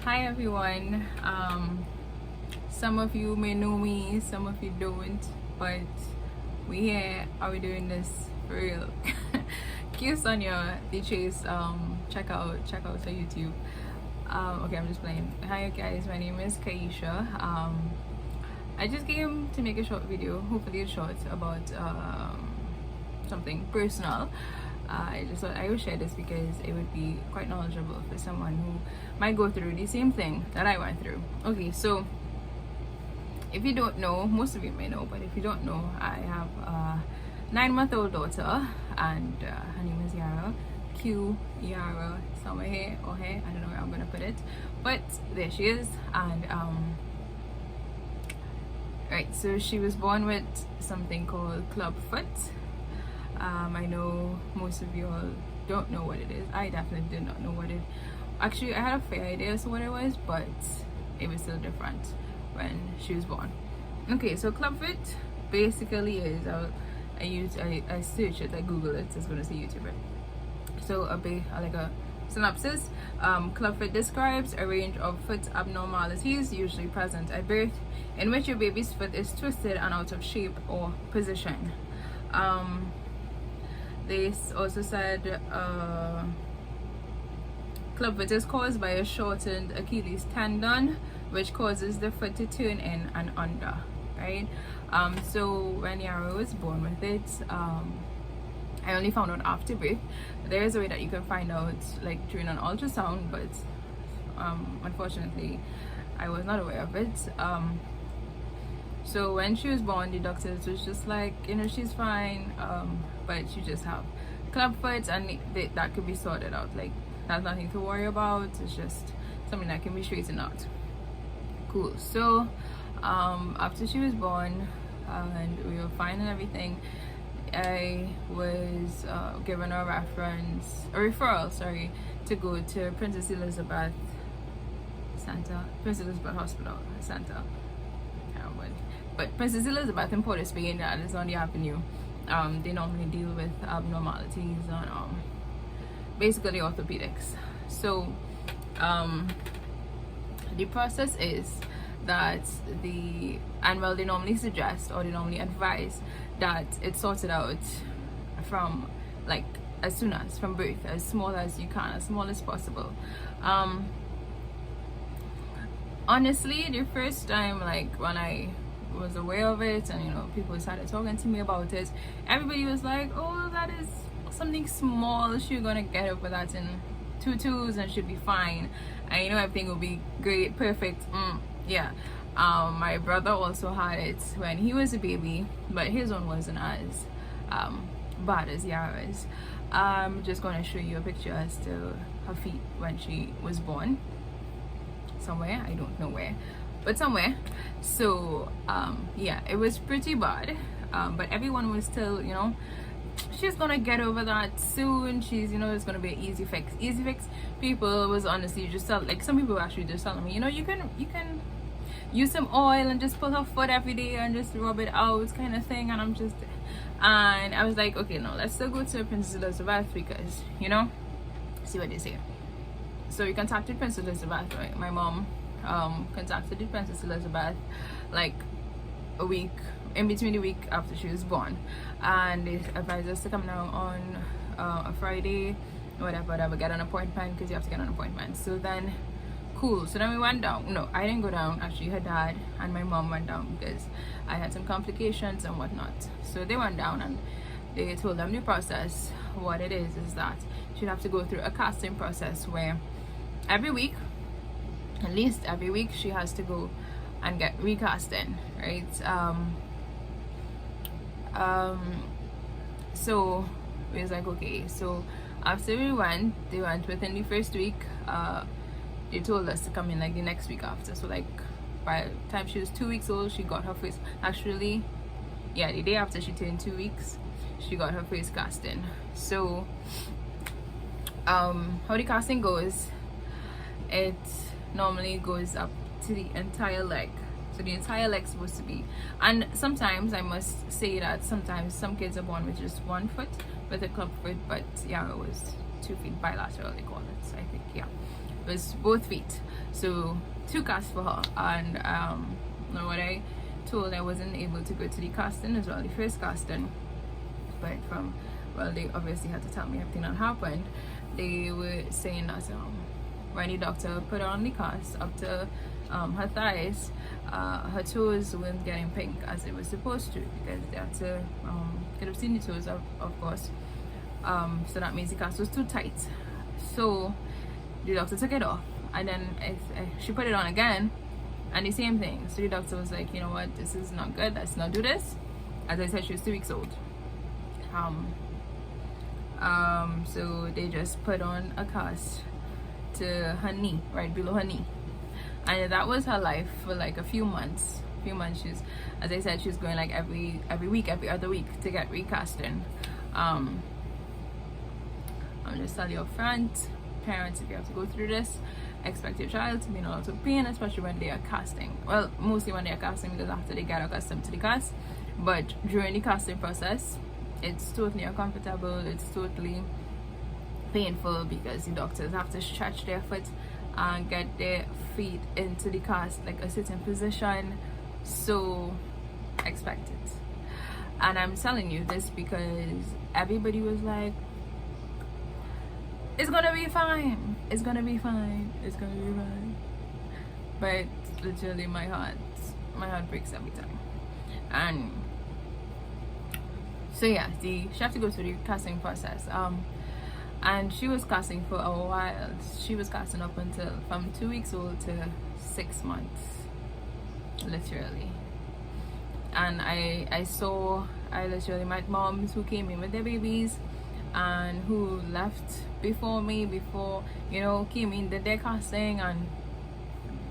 Hi everyone. Some of you may know me, some of you don't, but we here. Are we doing this for real? Cue Sonia, the Chase. Check out her YouTube. Okay, I'm just playing. Hi guys, my name is Kaisha. I just came to make a short video, hopefully it's short, about something personal. I just thought I would share this because it would be quite knowledgeable for someone who might go through the same thing that I went through. Okay, so if you don't know, most of you may know, but if you don't know, I have a 9-month-old daughter, and her name is Yara. Yara somewhere here or here, I don't know where I'm gonna put it, but there she is. And right, so she was born with something called Clubfoot. I know most of you all don't know what it is. I definitely did not know what it. Actually, I had a fair idea as to what it was, but it was still different when she was born. Okay, so Clubfoot basically is I searched it, I googled it. It's gonna say YouTuber. So like a synopsis. Clubfoot describes a range of foot abnormalities usually present at birth, in which your baby's foot is twisted and out of shape or position. They also said clubfoot is caused by a shortened Achilles tendon, which causes the foot to turn in and under, right? So when Yara was born with it, I only found out after birth. There is a way that you can find out, like during an ultrasound, but unfortunately I was not aware of it. So when she was born, the doctors was just like, she's fine, but she just have clubfoot, and that could be sorted out. Like, that's nothing to worry about. It's just something that can be straightened out. Cool. So after she was born and we were fine and everything, I was given a referral, to go to Princess Elizabeth Hospital Center. But Princess Elizabeth in Port of Spain, that is on the avenue. They normally deal with abnormalities and basically orthopedics. So the process is that they normally suggest, or they normally advise, that it's sorted out from like as soon as from birth, as small as you can, as small as possible. Honestly, the first time, like when I was aware of it and people started talking to me about it, everybody was like, oh, that is something small, she's gonna get over that in 2 and should be fine, and everything will be great, perfect. Yeah. My brother also had it when he was a baby, but his one wasn't as bad as Yara's. I'm just gonna show you a picture as to her feet when she was born. Somewhere, I don't know where, but somewhere. So yeah, it was pretty bad, but everyone was still, she's gonna get over that soon, she's it's gonna be an easy fix. People was honestly just like, some people actually just telling me, you can use some oil and just pull her foot every day and just rub it out, kind of thing. And I was like, okay, no, let's still go to Princess Elizabeth, because see what they say. So we contacted Princess Elizabeth, right? My mom contacted the Princess Elizabeth like a week in between the week after she was born, and they advised us to come down on a Friday, whatever, get an appointment, because you have to get an appointment. So then cool, so then we went down. No, I didn't go down, actually her dad and my mom went down because I had some complications and whatnot. So they went down and they told them the process. What it is that she'd have to go through a casting process where every week, at least every week, she has to go and get recasting, right? So we was like, okay. So after they went within the first week. They told us to come in like the next week after. So like by the time she was 2 weeks old, she got her first, actually, yeah, the day after she turned 2 weeks, she got her first casting. So how the casting goes, it normally goes up to the entire leg. So the entire leg's supposed to be, and sometimes I must say that sometimes some kids are born with just 1 foot with a club foot, but Yara was 2 feet bilateral, they call it, I think. Yeah. It was both feet, so 2 casts for her. And what I told, I wasn't able to go to the casting as well, the first casting, but they obviously had to tell me everything that happened. They were saying that when the doctor put her on the cast up to her thighs, her toes weren't getting pink as it was supposed to, because they had to could have seen the toes of course. So that means the cast was too tight. So the doctor took it off, and then she put it on again, and the same thing. So the doctor was like, you know what, this is not good, let's not do this. As I said, she was 2 weeks old. So they just put on a cast to her knee, right below her knee, and that was her life for like a few months. She's, as I said, she's going like every week, every other week to get recasting. I'm just telling you up front, parents, if you have to go through this, expect your child to be in a lot of pain, especially when they are casting. Well, mostly when they are casting, because after they get accustomed to the cast. But during the casting process, it's totally uncomfortable, it's totally painful, because the doctors have to stretch their foot and get their feet into the cast, like a certain position. So expect it. And I'm telling you this because everybody was like, it's gonna be fine, it's gonna be fine, it's gonna be fine. But literally my heart breaks every time. And so yeah, she had to go through the casting process. And she was casting for a while. She was casting up until from 2 weeks old to 6 months, literally. And I literally met moms who came in with their babies and who left before me, came in, did their casting and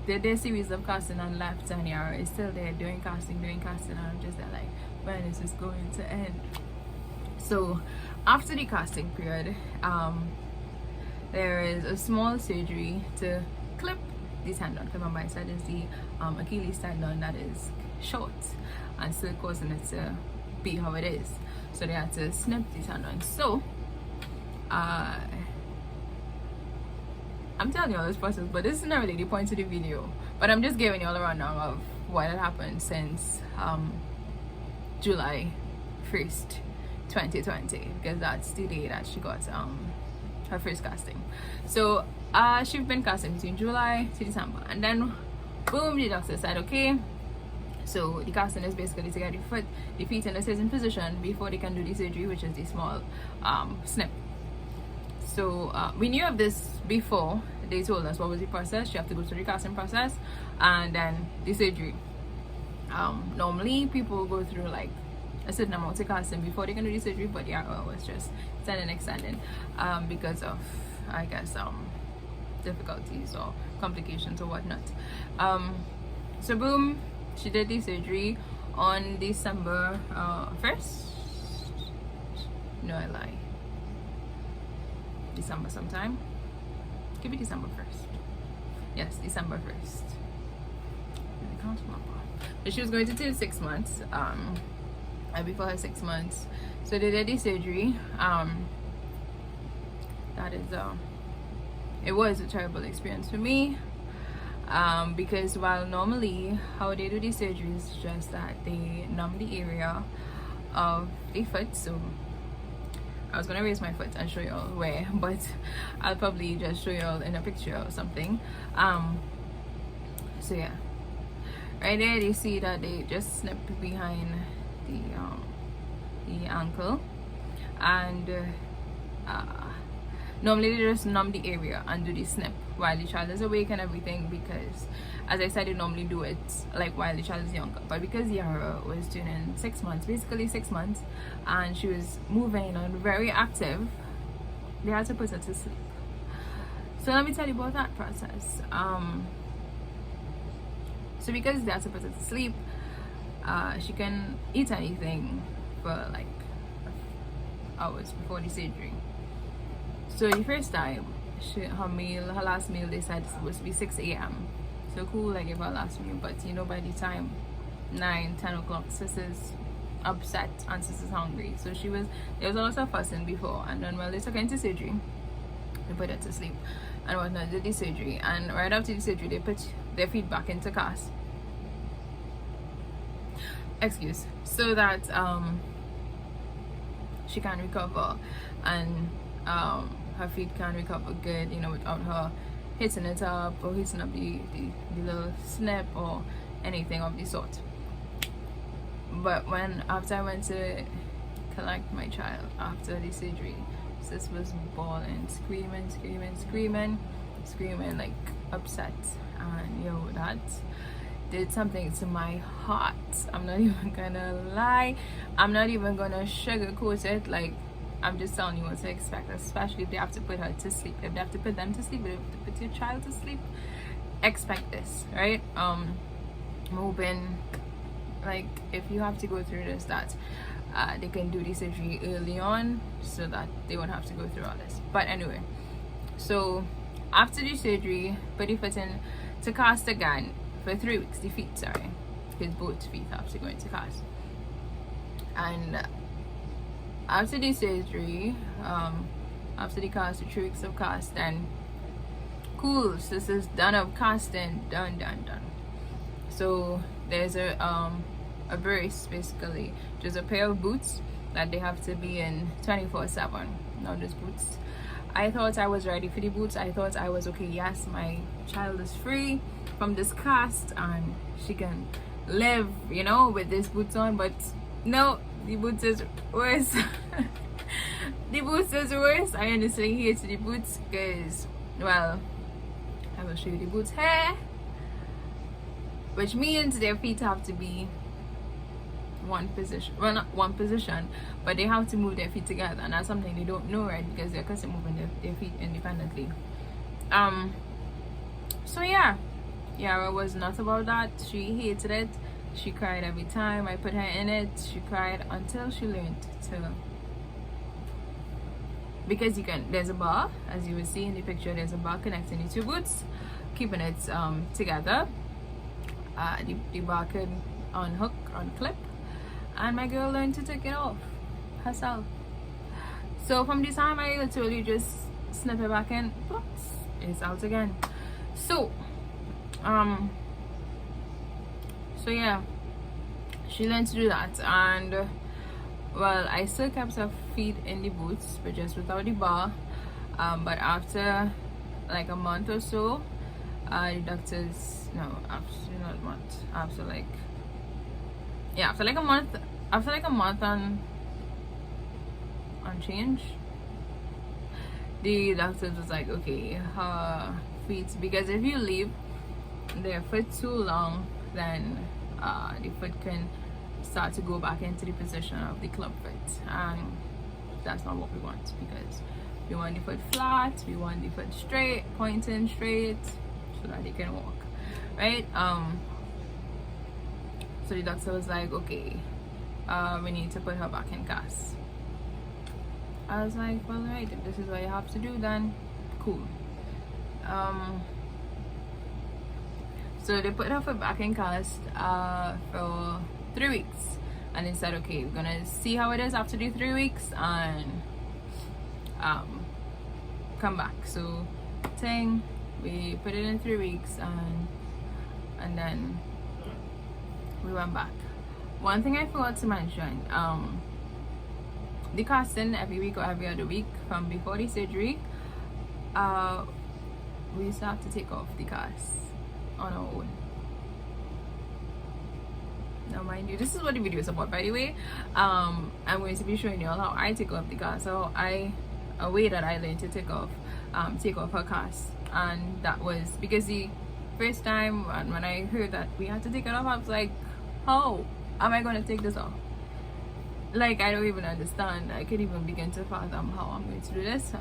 did their series of casting and left, and Yara is still there doing casting, and I'm just there like, when is this going to end? So after the casting period, there is a small surgery to clip the tendon. Remember I said it's the Achilles tendon that is short and still causing it to be how it is. So they had to snip the tendon. So I'm telling you all this process, but this is not really the point of the video, but I'm just giving you all a rundown of what had happened since July 1st 2020, because that's the day that she got her first casting. So she's been casting between July to December, and then boom, the doctor said, okay, so the casting is basically to get the feet in a certain position before they can do the surgery, which is the small snip. So we knew of this before they told us what was the process. You have to go through the casting process and then the surgery. Normally people go through like a certain amount of casting before they can do the surgery, but Yara was just extending because of, I guess, difficulties or complications or whatnot. So boom, she did the surgery on December 1st. No, I lie. December sometime. Could be December 1st. Yes, December 1st. I can't remember. But she was going to take 6 months. And before her 6 months, so they did the surgery. That is it was a terrible experience for me, because while normally how they do the surgery is just that they numb the area of the foot. So I was gonna raise my foot and show you all where, but I'll probably just show you all in a picture or something. So yeah, right there you see that they just snip behind the ankle, and normally they just numb the area and do the snip while the child is awake and everything, because as I said, they normally do it like while the child is younger. But because Yara was turning 6 months, basically 6 months, and she was moving and very active, they had to put her to sleep. So let me tell you about that process. So because they had to put her to sleep, she can eat anything for like hours before the surgery. So the first time, her last meal, they said it was supposed to be 6 a.m. So cool, I gave her last meal, but by the time 9-10 o'clock, sis is upset and sis is hungry. So there was a lot of fussing before, and then while they took her into surgery, they put her to sleep. and whatnot, did the surgery, and right after the surgery they put their feet back into cast, so that she can recover, and her feet can recover good, without her hitting it up or hitting up the little snip or anything of the sort. But after I went to collect my child after the surgery, sis was bawling, screaming like upset, and that did something to my heart. I'm not even gonna lie, I'm not even gonna sugarcoat it. Like, I'm just telling you what to expect, especially if they have to put her to sleep, if they have to put them to sleep, if they have to put your child to sleep. Expect this, right? I'm hoping, like, if you have to go through this, that they can do the surgery early on so that they won't have to go through all this. But anyway, so after the surgery, put the foot in to cast again for 3 weeks. The feet, sorry, because both feet have to go into cast. And after the surgery, after the cast, the 3 weeks of cast, then cool, so this is done of casting, done. So there's a brace, basically just a pair of boots that they have to be in 24/7. Now these boots, I thought I was ready for the boots. I thought I was okay, yes, my child is free from this cast and she can live, with these boots on. But no, the boots is worse. The boots is worse. I honestly hate the boots because, well, I will show you the boots here, which means their feet have to be one position, well, not one position, but they have to move their feet together, and that's something they don't know, right? Because they're constantly moving their feet independently. So yeah, Yara was not about that. She hated it. She cried every time I put her in it. She cried until she learned to, because there's a bar, as you will see in the picture, there's a bar connecting the two boots, keeping it together. The bar could unhook, unclip, and my girl learned to take it off herself. So from the time I literally just snip it back in, oops, it's out again. So yeah, she learned to do that, and well, I still kept her feet in the boots, but just without the bar. But after like a month or so, the doctors, no, actually not a month, after like a month on change, the doctors was like, okay, her feet, because if you leave their foot too long, then the foot can start to go back into the position of the club foot, and that's not what we want, because we want the foot flat, we want the foot straight, pointing straight, so that they can walk, right? So the doctor was like, okay, we need to put her back in cast. I was like, well, right, if this is what you have to do, then cool. So they put her foot back in cast for 3 weeks, and they said, okay, we're gonna see how it is after the 3 weeks and come back. So we put it in 3 weeks, and then we went back. One thing I forgot to mention, the casting every week or every other week from before the surgery, we used to have to take off the cast on our own. Now mind you, this is what the video is about, by the way. I'm going to be showing you all how I take off the cast. So a way that I learned to take off her cast, and that was because the first time when I heard that we had to take it off, I was like, how am I going to take this off? Like, I don't even understand. I can't even begin to fathom how I'm going to do this.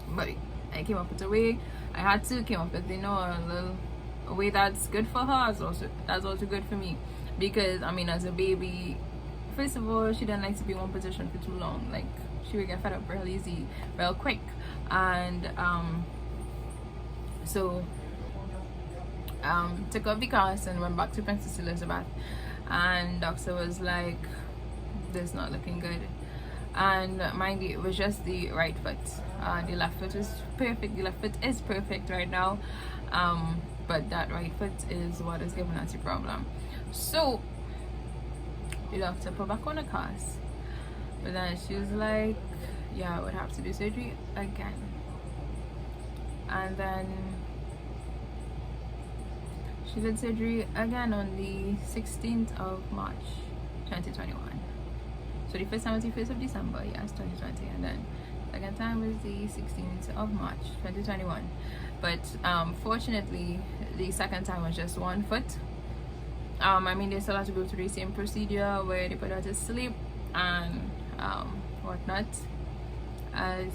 But I came up with a way. I had to came up with a way that's good for her, that's also good for me, because I mean, as a baby, first of all, she didn't like to be in one position for too long. Like, she would get fed up real easy, real quick, and so took off the cast and went back to Princess Elizabeth, and doctor was like, this is not looking good. and mind you, it was just the right foot. The left foot is perfect. The left foot is perfect right now, but that right foot is what is giving us the problem. So you have to put back on the cast. But then she was like, yeah, I would have to do surgery again. And then she did surgery again on the 16th of March 2021. So the first time was the 1st of December, yes, 2020, and then second time was the 16th of March 2021. But fortunately, the second time was just one foot. I mean, they still have to go through the same procedure where they put her to sleep and whatnot.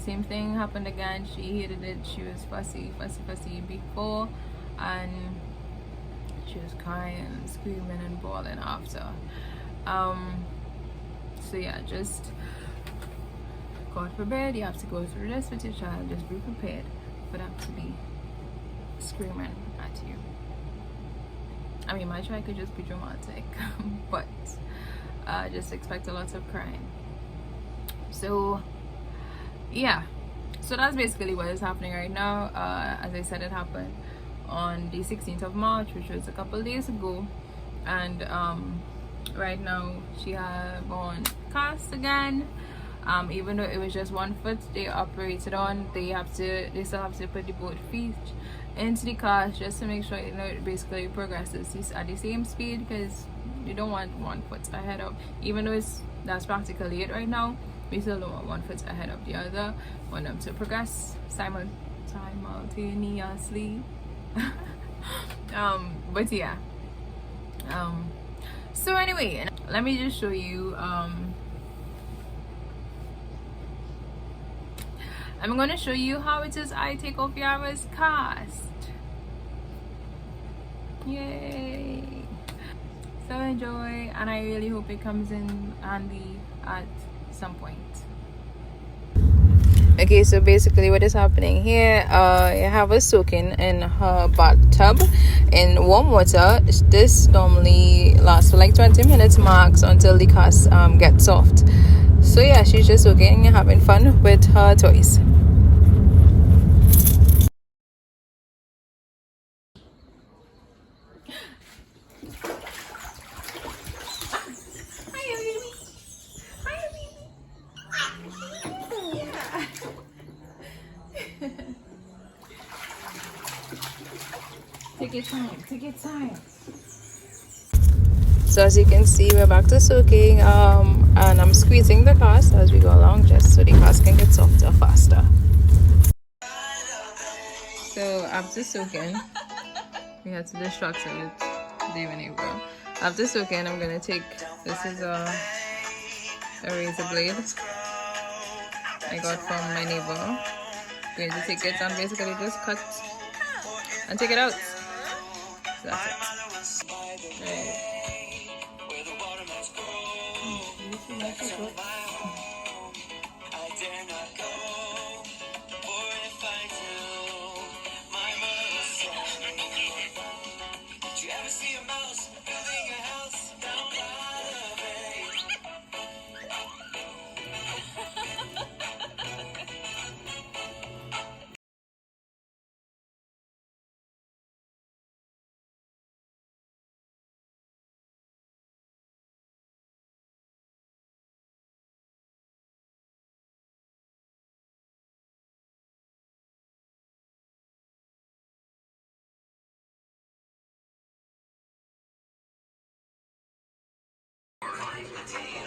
Same thing happened again. She hated it. She was fussy before, and she was crying, screaming, and bawling after. So yeah, just God forbid you have to go through this with your child. Just be prepared for them to be screaming at you. I mean, my child could just be dramatic, but just expect a lot of crying. So yeah, so that's basically what is happening right now. As I said, it happened on the 16th of March, which was a couple days ago, and right now she have on cast again. Even though it was just one foot they operated on, they still have to put the both feet into the cast just to make sure, you know, it basically progresses at the same speed, because you don't want one foot ahead of, even though that's practically it right now, we still don't want one foot ahead of the other. We want them to progress simultaneously. But yeah, so anyway, let me just show you. I'm gonna show you how it is I take off Yara's cast. Yay! So enjoy, and I really hope it comes in handy at some point. Okay, so basically what is happening here, I have her soaking in her bathtub in warm water. This normally lasts for like 20 minutes max until the cast gets soft. So yeah, she's just soaking and having fun with her toys. Take your time. So as you can see, we're back to soaking, and I'm squeezing the cast as we go along, just so the cast can get softer faster. So after soaking, we had to distract her with the neighbor. After soaking, I'm gonna take, this is a razor blade I got from my neighbor. I'm going to take it and basically just cut and take it out. So that's it. Right.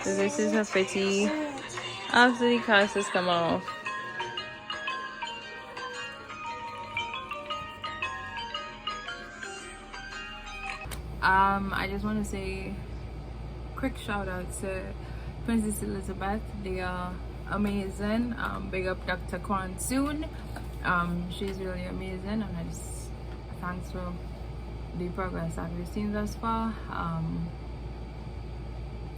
So this is her pretty after the cast has come off. I just want to say quick shout out to Princess Elizabeth. They are amazing. Big up Dr. Kwan soon. She's really amazing, and I just thanks for the progress that we've seen thus far.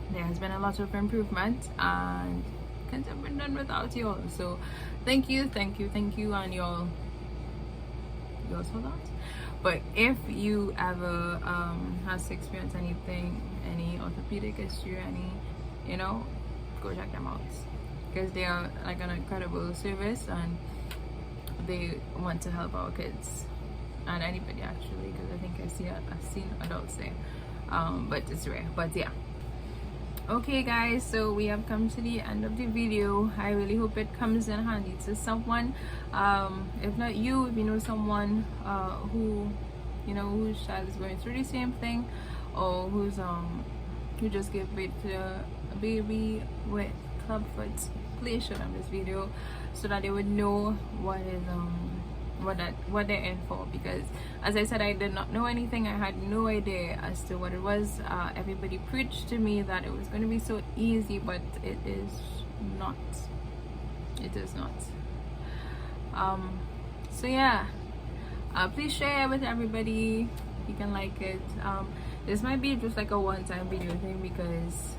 There has been a lot of improvement, and can't have been done without you all. So thank you, and y'all saw that. But if you ever has experienced anything, any orthopedic issue, any, go check them out, because they are like an incredible service and they want to help our kids and anybody actually, because I think I've seen adults there, but it's rare. But yeah, okay guys, so we have come to the end of the video. I really hope it comes in handy to someone, if not you, if you know someone who whose child is going through the same thing, or who just gave birth to a baby with Clubfoot. Please show them this video so that they would know what they're in for, because as I said, I did not know anything. I had no idea as to what it was. Everybody preached to me that it was going to be so easy, but it is not. It is not. So yeah, please share with everybody. You can like it. This might be just like a one-time video thing, because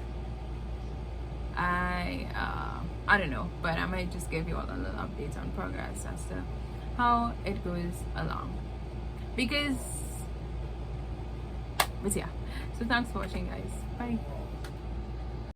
I don't know, but I might just give you all a little updates on progress as to how it goes along, but yeah, so thanks for watching guys. Bye.